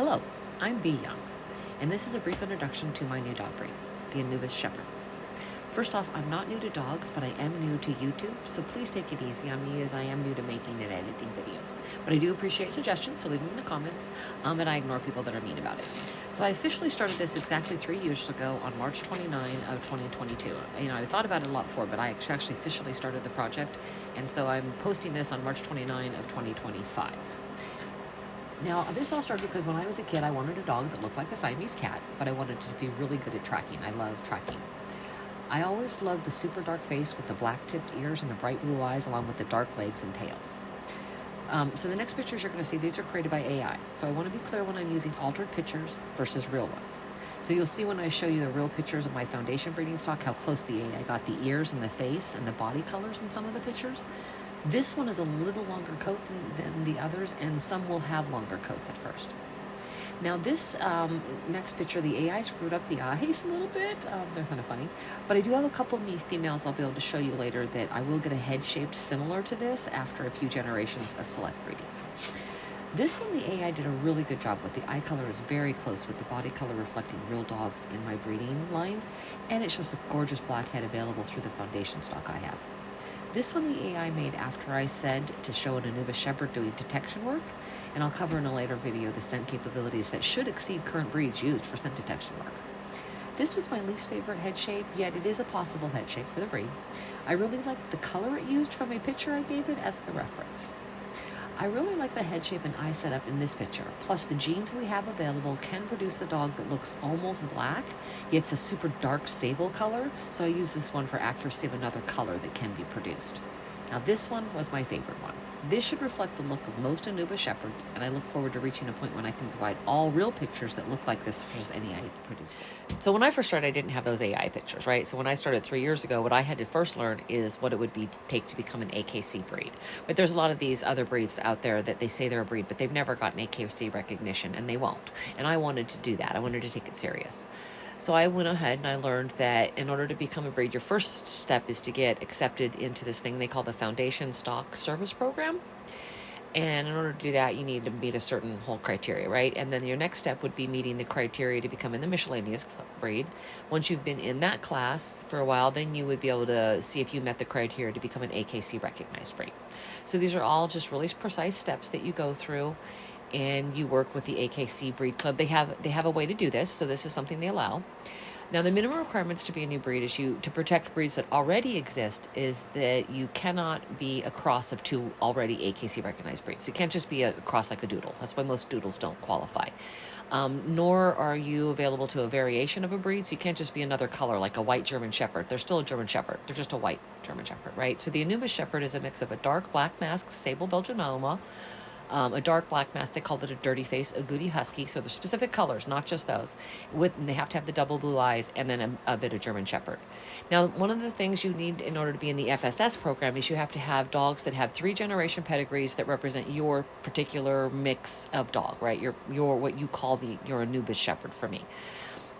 Hello, I'm B. Young, and this is a brief introduction to my new dog breed, the Anubis Shepherd. First off, I'm not new to dogs, but I am new to YouTube, so please take it easy on me as I am new to making and editing videos. But I do appreciate suggestions, so leave them in the comments, and I ignore people that are mean about it. So I officially started this exactly 3 years ago on March 29 of 2022. I thought about it a lot before, but I actually officially started the project, and so I'm posting this on March 29 of 2025. Now, this all started because when I was a kid, I wanted a dog that looked like a Siamese cat, but I wanted to be really good at tracking. I love tracking. I always loved the super dark face with the black tipped ears and the bright blue eyes, along with the dark legs and tails. So the next pictures you're going to see, these are created by AI. So I want to be clear when I'm using altered pictures versus real ones. So you'll see when I show you the real pictures of my foundation breeding stock, how close the AI got the ears and the face and the body colors in some of the pictures. This one is a little longer coat than the others, and some will have longer coats at first. Now this next picture, the AI screwed up the eyes a little bit. They're kind of funny. But I do have a couple of females I'll be able to show you later that I will get a head shaped similar to this after a few generations of select breeding. This one, the AI did a really good job with. The eye color is very close with the body color reflecting real dogs in my breeding lines, and it shows the gorgeous black head available through the foundation stock I have. This one the AI made after I said to show an Anubis Shepherd doing detection work, and I'll cover in a later video the scent capabilities that should exceed current breeds used for scent detection work. This was my least favorite head shape, yet it is a possible head shape for the breed. I really liked the color it used from a picture I gave it as the reference. I really like the head shape and eye setup in this picture. Plus, the genes we have available can produce a dog that looks almost black, yet it's a super dark sable color, so I use this one for accuracy of another color that can be produced. Now, this one was my favorite one. This should reflect the look of most Anubis Shepherds, and I look forward to reaching a point when I can provide all real pictures that look like this versus any I produced. So when I first started, I didn't have those AI pictures, right? So when I started 3 years ago, what I had to first learn is what it would take to become an AKC breed. But there's a lot of these other breeds out there that they say they're a breed, but they've never gotten AKC recognition, and they won't. And I wanted to do that. I wanted to take it serious. So I went ahead and I learned that in order to become a breed, your first step is to get accepted into this thing they call the Foundation Stock Service Program. And in order to do that, you need to meet a certain whole criteria, right? And then your next step would be meeting the criteria to become in the Miscellaneous breed. Once you've been in that class for a while, then you would be able to see if you met the criteria to become an AKC recognized breed. So these are all just really precise steps that you go through, and you work with the AKC Breed Club. They have a way to do this, so this is something they allow. Now, the minimum requirements to be a new breed to protect breeds that already exist is that you cannot be a cross of two already AKC recognized breeds. So you can't just be a cross like a doodle. That's why most doodles don't qualify. Nor are you available to a variation of a breed. So you can't just be another color like a white German Shepherd. They're still a German Shepherd. They're just a white German Shepherd, right? So the Anubis Shepherd is a mix of a dark black masked sable Belgian Malinois, a dark black mask, they called it a dirty face, a goody husky. So there's specific colors, not just those. And they have to have the double blue eyes, and then a bit of German Shepherd. Now, one of the things you need in order to be in the FSS program is you have to have dogs that have 3-generation pedigrees that represent your particular mix of dog, right? Your what you call your Anubis Shepherd for me.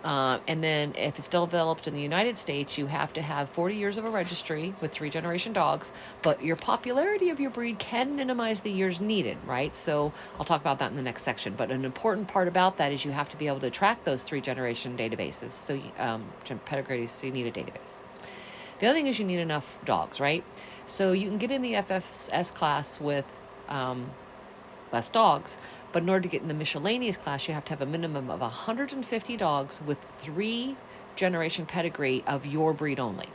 And then if it's still developed in the United States, you have to have 40 years of a registry with 3-generation dogs, but your popularity of your breed can minimize the years needed, right? So I'll talk about that in the next section. But an important part about that is you have to be able to track those 3-generation databases. So pedigrees, so you need a database. The other thing is you need enough dogs, right? So you can get in the FSS class with less dogs, but in order to get in the Miscellaneous class, you have to have a minimum of 150 dogs with 3-generation pedigree of your breed only.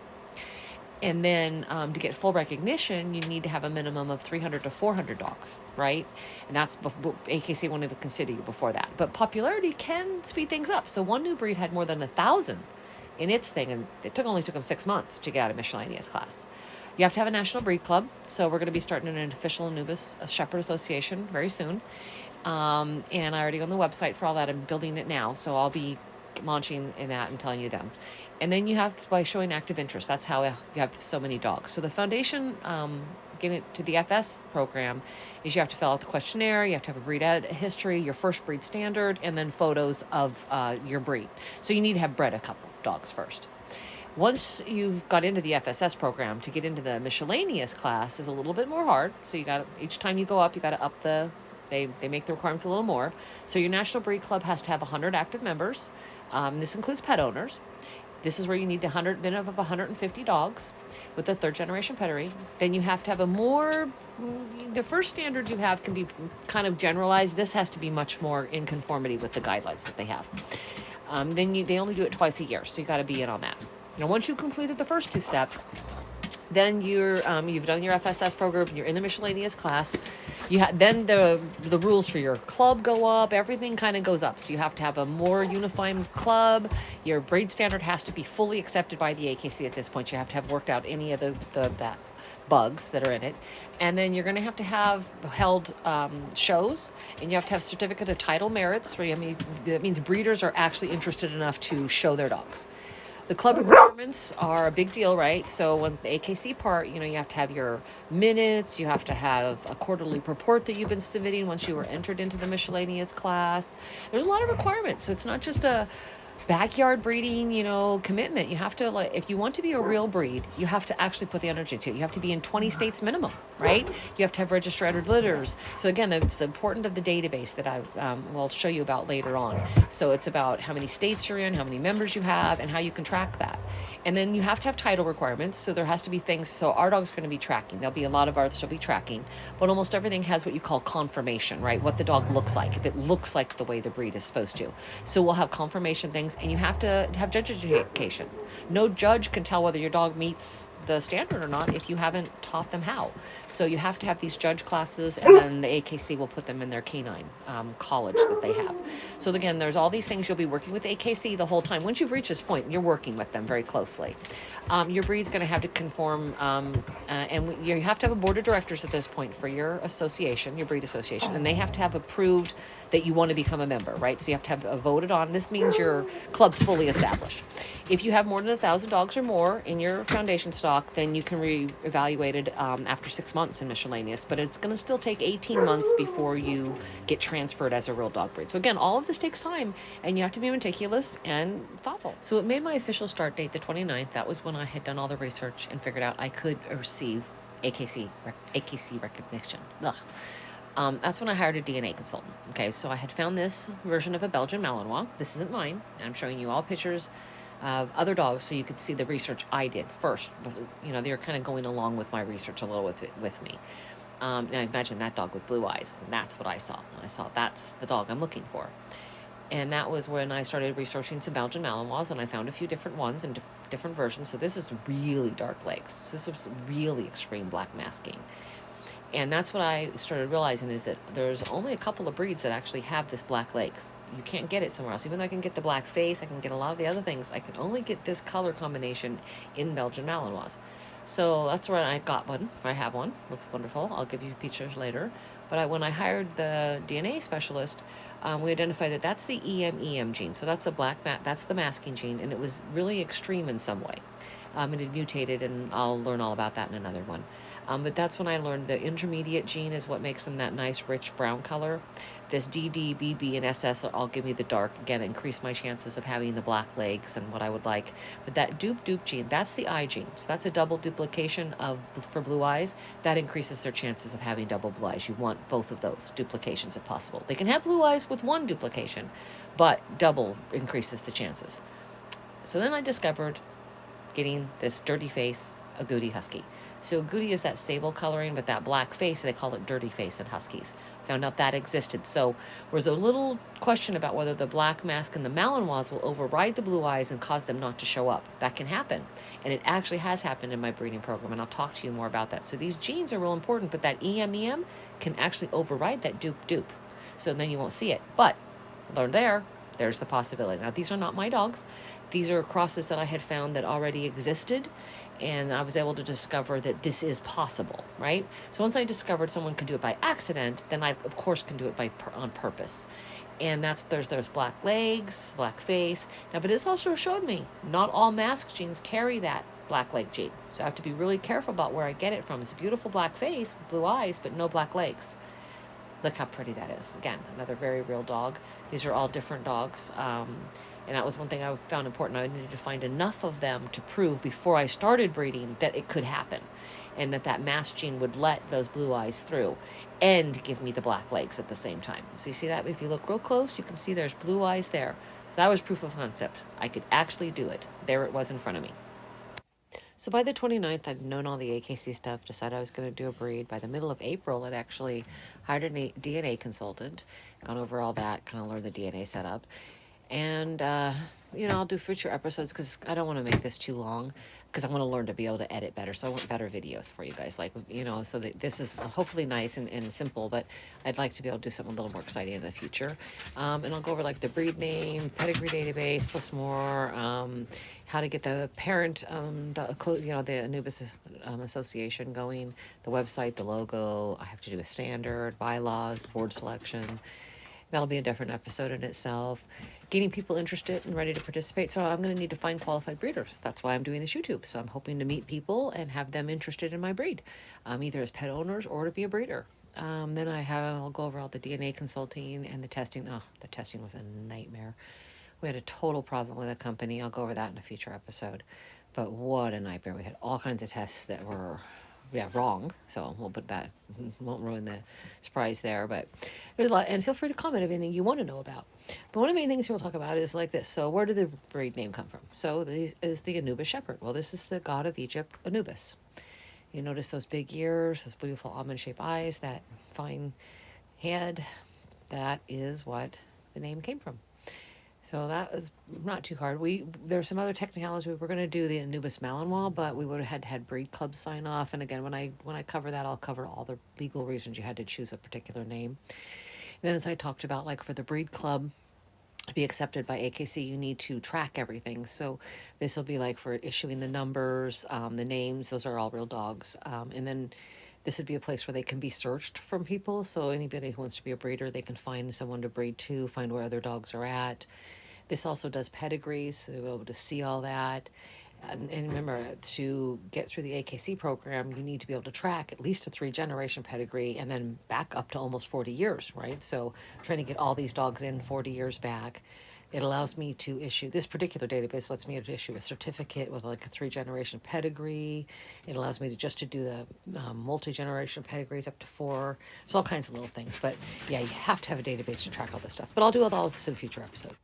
And then to get full recognition, you need to have a minimum of 300 to 400 dogs, right? And that's AKC won't even consider you before that. But popularity can speed things up. So one new breed had more than 1,000 in its thing, and it only took them 6 months to get out of Miscellaneous class. You have to have a national breed club, so we're going to be starting an official Anubis Shepherd Association very soon. And I already own the website for all that. I'm building it now, so I'll be launching in that and telling you them. And then you have by showing active interest. That's how you have so many dogs. So the foundation, getting it to the FS program, is you have to fill out the questionnaire. You have to have a breed history, your first breed standard, and then photos of your breed. So you need to have bred a couple dogs first. Once you've got into the FSS program, to get into the Miscellaneous class is a little bit more hard. So each time you go up, you got to up the They make the requirements a little more. So your National Breed Club has to have 100 active members. This includes pet owners. This is where you need the minimum of 150 dogs with a third generation pedigree. Then you have to have the first standards you have can be kind of generalized. This has to be much more in conformity with the guidelines that they have. They only do it twice a year, so you got to be in on that. Now, once you've completed the first 2 steps, then you've done your FSS program, you're in the miscellaneous class. Then the rules for your club go up, everything kind of goes up. So you have to have a more unified club. Your breed standard has to be fully accepted by the AKC at this point. You have to have worked out any of the bugs that are in it. And then you're going to have held shows, and you have to have certificate of title merits. That means breeders are actually interested enough to show their dogs. The club requirements are a big deal, right? So when the AKC part, you have to have your minutes, you have to have a quarterly report that you've been submitting once you were entered into the miscellaneous class. There's a lot of requirements. So it's not just a backyard breeding, commitment. You have to, if you want to be a real breed, you have to actually put the energy into it. You have to be in 20 states minimum, right? You have to have registered litters. So again, it's important of the database that I will show you about later on. So it's about how many states you're in, how many members you have, and how you can track that. And then you have to have title requirements. So there has to be things. So our dog's going to be tracking. There'll be a lot of ours will be tracking, but almost everything has what you call confirmation, right? What the dog looks like, if it looks like the way the breed is supposed to. So we'll have confirmation things, and you have to have judge education. No judge can tell whether your dog meets the standard or not if you haven't taught them how. So you have to have these judge classes, and then the AKC will put them in their canine college that they have. So again, there's all these things you'll be working with AKC the whole time. Once you've reached this point, you're working with them very closely. Your breed's going to have to conform, and you have to have a board of directors at this point for your association, your breed association, and they have to have approved that you want to become a member, right? So you have to have voted on. This means your club's fully established. If you have more than 1,000 dogs or more in your foundation stock, then you can re-evaluated after 6 months in miscellaneous, but it's going to still take 18 months before you get transferred as a real dog breed. So again, all of this takes time, and you have to be meticulous and thoughtful. So it made my official start date the 29th. That was when I had done all the research and figured out I could receive AKC recognition. That's when I hired a DNA consultant. Okay, so I had found this version of a Belgian Malinois. This isn't mine. I'm showing you all pictures of other dogs so you could see the research I did first. They're kind of going along with my research a little with me. Now imagine that dog with blue eyes, and that's what I saw. I saw that's the dog I'm looking for. And that was when I started researching some Belgian Malinois, and I found a few different ones and different versions. So this is really dark legs. This is really extreme black masking. And that's what I started realizing, is that there's only a couple of breeds that actually have this black legs. You can't get it somewhere else. Even though I can get the black face, I can get a lot of the other things, I can only get this color combination in Belgian Malinois. So that's where I got one. I have one. Looks wonderful. I'll give you pictures later. But when I hired the DNA specialist, we identified that that's the EM gene. So that's that's the masking gene, and it was really extreme in some way. It had mutated, and I'll learn all about that in another one. But that's when I learned the intermediate gene is what makes them that nice, rich brown color. This DD, BB, and SS all give me the dark. Again, increase my chances of having the black legs and what I would like. But that dupe gene, that's the I gene. So that's a double duplication for blue eyes. That increases their chances of having double blue eyes. You want both of those duplications if possible. They can have blue eyes with one duplication, but double increases the chances. So then I discovered getting this dirty face agouti husky. So agouti is that sable coloring, but that black face, they call it dirty face in huskies. Found out that existed. So there was a little question about whether the black mask and the Malinois will override the blue eyes and cause them not to show up. That can happen. And it actually has happened in my breeding program, and I'll talk to you more about that. So these genes are real important, but that EM can actually override that dupe. So then you won't see it. But there's the possibility. Now, these are not my dogs. These are crosses that I had found that already existed, and I was able to discover that this is possible, right? So once I discovered someone could do it by accident, then I, of course, can do it on purpose. And there's black legs, black face. Now, but this also showed me not all mask genes carry that black leg gene. So I have to be really careful about where I get it from. It's a beautiful black face, blue eyes, but no black legs. Look how pretty that is. Again, another very real dog. These are all different dogs. And that was one thing I found important. I needed to find enough of them to prove before I started breeding that it could happen, and that mass gene would let those blue eyes through and give me the black legs at the same time. So you see that? If you look real close, you can see there's blue eyes there. So that was proof of concept. I could actually do it. There it was in front of me. So by the 29th, I'd known all the AKC stuff, decided I was going to do a breed. By the middle of April, I'd actually hired a DNA consultant, gone over all that, kind of learned the DNA setup. And, I'll do future episodes because I don't want to make this too long, because I want to learn to be able to edit better. So I want better videos for you guys, so that this is hopefully nice and simple, but I'd like to be able to do something a little more exciting in the future. And I'll go over like the breed name, pedigree database, plus more, how to get the parent, the Anubis Association going, the website, the logo. I have to do a standard, bylaws, board selection. That'll be a different episode in itself. Getting people interested and ready to participate. So I'm going to need to find qualified breeders. That's why I'm doing this YouTube. So I'm hoping to meet people and have them interested in my breed, either as pet owners or to be a breeder. Then I'll go over all the DNA consulting and the testing. Oh, the testing was a nightmare. We had a total problem with a company. I'll go over that in a future episode. But what a nightmare. We had all kinds of tests that were wrong. So we'll put that, won't ruin the surprise there, but there's a lot, and feel free to comment anything you want to know about. But one of the main things we'll talk about is like this. So where did the breed name come from? So this is the Anubis Shepherd. Well, this is the god of Egypt, Anubis. You notice those big ears, those beautiful almond-shaped eyes, that fine head. That is what the name came from. So that was not too hard. There's some other technicalities. We were going to do the Anubis Malinois, but we would have had breed club sign off. And again, when I cover that, I'll cover all the legal reasons you had to choose a particular name. And then, as I talked about, like for the breed club to be accepted by AKC, you need to track everything. So this will be like for issuing the numbers, the names. Those are all real dogs. And then this would be a place where they can be searched from people. So anybody who wants to be a breeder, they can find someone to breed to, find where other dogs are at. This also does pedigrees, so you'll be able to see all that. And remember, to get through the AKC program, you need to be able to track at least a 3-generation pedigree and then back up to almost 40 years, right? So trying to get all these dogs in 40 years back. It allows me to issue, this particular database lets me to issue a certificate with like a 3-generation pedigree. It allows me to do the multi-generation pedigrees up to 4. There's all kinds of little things. But yeah, you have to have a database to track all this stuff. But I'll do all this in a future episode.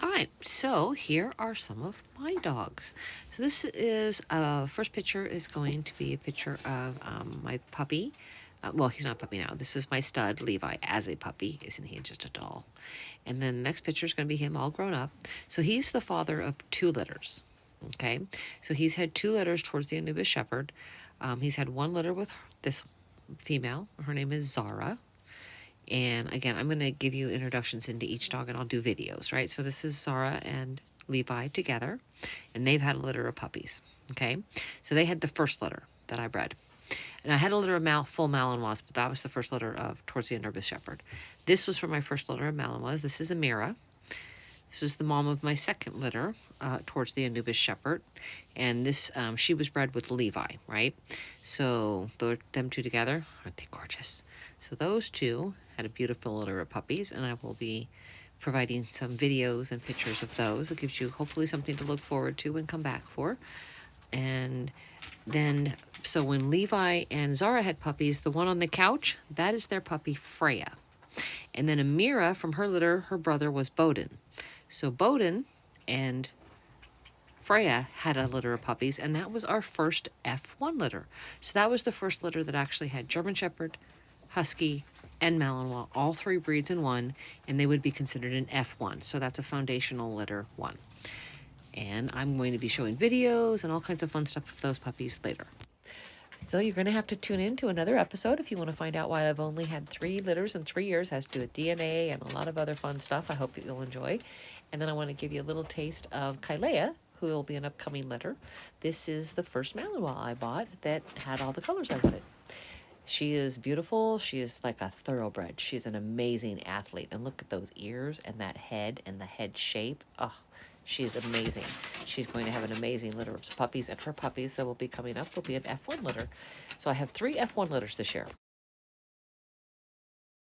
All right, so here are some of my dogs. So this is, first picture is going to be a picture of my puppy. Well, he's not a puppy now. This is my stud, Levi, as a puppy. Isn't he just a doll? And then the next picture is going to be him all grown up. So he's the father of 2 litters, okay? So he's had 2 litters towards the Anubis Shepherd. He's had 1 litter with this female. Her name is Zara. And again, I'm going to give you introductions into each dog, and I'll do videos, right? So this is Zara and Levi together, and they've had a litter of puppies, okay? So they had the first litter that I bred. And I had a litter of full Malinois, but that was the first litter of towards the Anubis Shepherd. This was from my first litter of Malinois. This is Amira. This is the mom of my second litter towards the Anubis Shepherd. And this, she was bred with Levi, right? So them 2 together, aren't they gorgeous? So those 2 had a beautiful litter of puppies, and I will be providing some videos and pictures of those. It gives you hopefully something to look forward to and come back for. And then, so when Levi and Zara had puppies, the one on the couch, that is their puppy Freya. And then Amira, from her litter, her brother was Bowden. So Bowden and Freya had a litter of puppies, and that was our first F1 litter. So that was the first litter that actually had German Shepherd, Husky, and Malinois, all 3 breeds in one, and they would be considered an F1. So that's a foundational litter 1. And I'm going to be showing videos and all kinds of fun stuff of those puppies later. So you're going to have to tune in to another episode if you want to find out why I've only had 3 litters in 3 years. It has to do with DNA and a lot of other fun stuff I hope that you'll enjoy. And then I want to give you a little taste of Kailea, who will be an upcoming litter. This is the first Malinois I bought that had all the colors I wanted. She is beautiful. She is like a thoroughbred. She's an amazing athlete. And look at those ears and that head and the head shape. Oh, she's amazing. She's going to have an amazing litter of puppies. And her puppies that will be coming up will be an F1 litter. So I have 3 F1 litters this year.